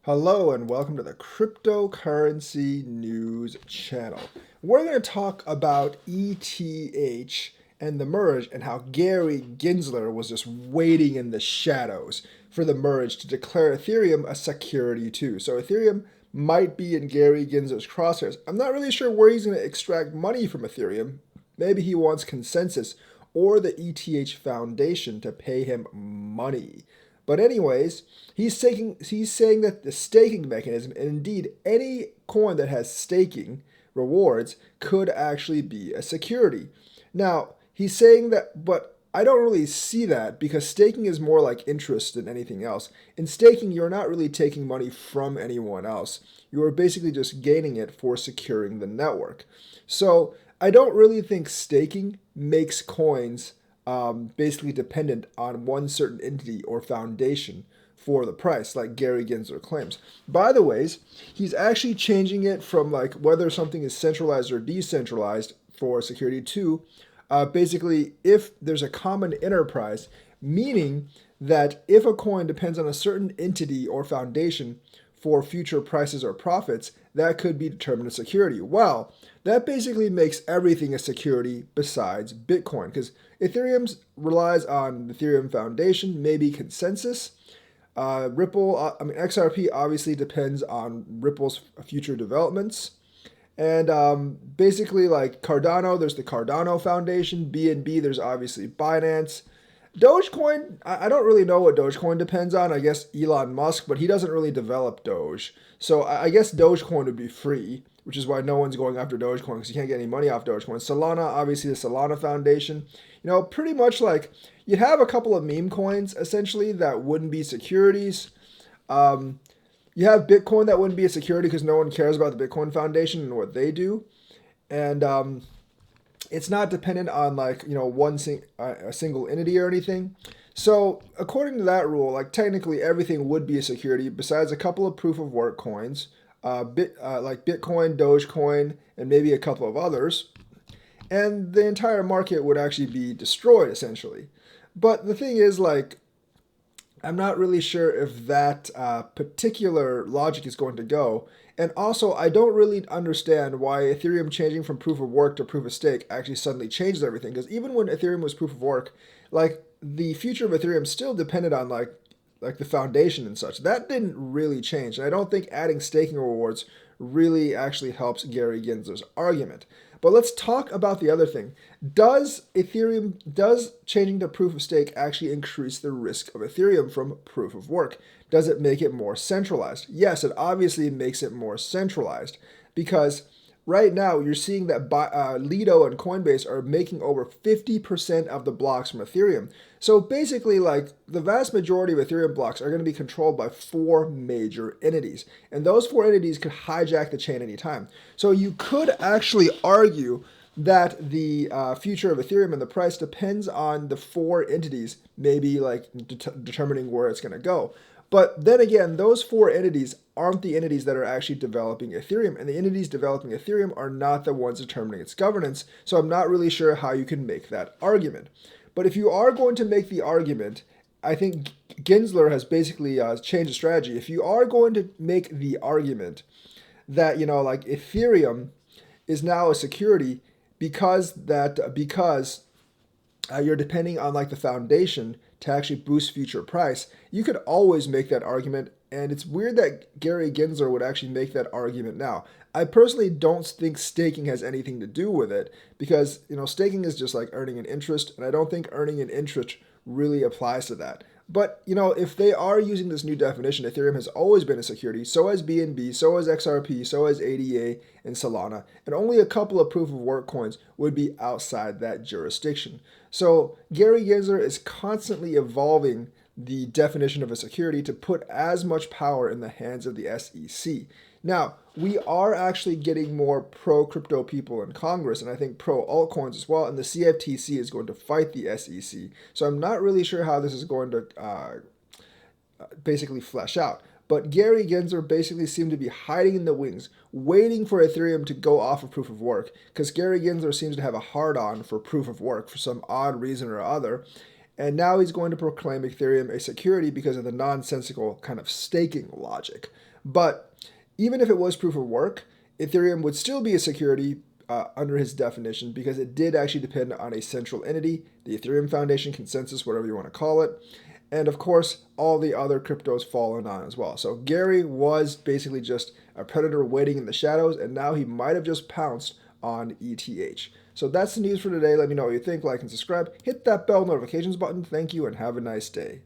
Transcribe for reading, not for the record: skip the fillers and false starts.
Hello and welcome to the Cryptocurrency News channel. We're going to talk about ETH and the merge and how Gary Gensler was just waiting in the shadows for the merge to declare Ethereum a security too. So Ethereum might be in Gary Gensler's crosshairs. I'm not really sure where he's going to extract money from Ethereum. Maybe he wants consensus or the ETH Foundation to pay him money. But anyways, he's saying that the staking mechanism, and indeed any coin that has staking rewards, could actually be a security. Now, he's saying that, but I don't really see that because staking is more like interest than anything else. In staking, you're not really taking money from anyone else. You are basically just gaining it for securing the network. So I don't really think staking makes coins basically dependent on one certain entity or foundation for the price, like Gary Gensler claims. By the ways, he's actually changing it from like whether something is centralized or decentralized for security to basically if there's a common enterprise, meaning that if a coin depends on a certain entity or foundation for future prices or profits, that could be determined as security. Well, that basically makes everything a security besides Bitcoin, because Ethereum relies on the Ethereum Foundation, maybe consensus. XRP obviously depends on Ripple's future developments. And basically, like Cardano, there's the Cardano Foundation. BNB, there's obviously Binance. Dogecoin, I don't really know what Dogecoin depends on. I guess Elon Musk, but he doesn't really develop Doge. So I guess Dogecoin would be free, which is why no one's going after Dogecoin because you can't get any money off Dogecoin. Solana, obviously the Solana Foundation. Pretty much like you'd have a couple of meme coins essentially that wouldn't be securities. You have Bitcoin that wouldn't be a security because no one cares about the Bitcoin Foundation and what they do. And it's not dependent on like a single entity or anything. So according to that rule, like technically everything would be a security besides a couple of proof of work coins, like Bitcoin, Dogecoin, and maybe a couple of others, and the entire market would actually be destroyed essentially. But the thing is, like, I'm not really sure if that particular logic is going to go. And also, I don't really understand why Ethereum changing from proof of work to proof of stake actually suddenly changed everything. Because even when Ethereum was proof of work, like the future of Ethereum still depended on like the foundation and such. That didn't really change. And I don't think adding staking rewards really actually helps Gary Gensler's argument. But let's talk about the other thing. Does changing to proof of stake actually increase the risk of Ethereum from proof of work? Does it make it more centralized? Yes, it obviously makes it more centralized because right now you're seeing that Lido and Coinbase are making over 50% of the blocks from Ethereum. So basically, like the vast majority of Ethereum blocks are going to be controlled by four major entities, and those four entities could hijack the chain anytime. So you could actually argue that the future of Ethereum and the price depends on the four entities, maybe like determining where it's going to go. But then again, those four entities aren't the entities that are actually developing Ethereum, and the entities developing Ethereum are not the ones determining its governance, so I'm not really sure how you can make that argument. But if you are going to make the argument, I think Gensler has basically changed the strategy. If you are going to make the argument that, like Ethereum is now a security because you're depending on like the foundation to actually boost future price, you could always make that argument. And it's weird that Gary Gensler would actually make that argument now. I personally don't think staking has anything to do with it because, staking is just like earning an interest. And I don't think earning an interest really applies to that. But, if they are using this new definition, Ethereum has always been a security. So has BNB, so has XRP, so has ADA and Solana. And only a couple of proof of work coins would be outside that jurisdiction. So Gary Gensler is constantly evolving the definition of a security to put as much power in the hands of the SEC. Now, we are actually getting more pro-crypto people in Congress, and I think pro-altcoins as well, and the CFTC is going to fight the SEC. So I'm not really sure how this is going to basically flesh out. But Gary Gensler basically seemed to be hiding in the wings, waiting for Ethereum to go off of proof of work, because Gary Gensler seems to have a hard-on for proof of work for some odd reason or other. And now he's going to proclaim Ethereum a security because of the nonsensical kind of staking logic. But even if it was proof of work, Ethereum would still be a security under his definition because it did actually depend on a central entity, the Ethereum Foundation, consensus, whatever you want to call it. And of course, all the other cryptos following on as well. So Gary was basically just a predator waiting in the shadows, and now he might have just pounced on ETH. So that's the news for today. Let me know what you think, like and subscribe. Hit that bell notifications button. Thank you and have a nice day.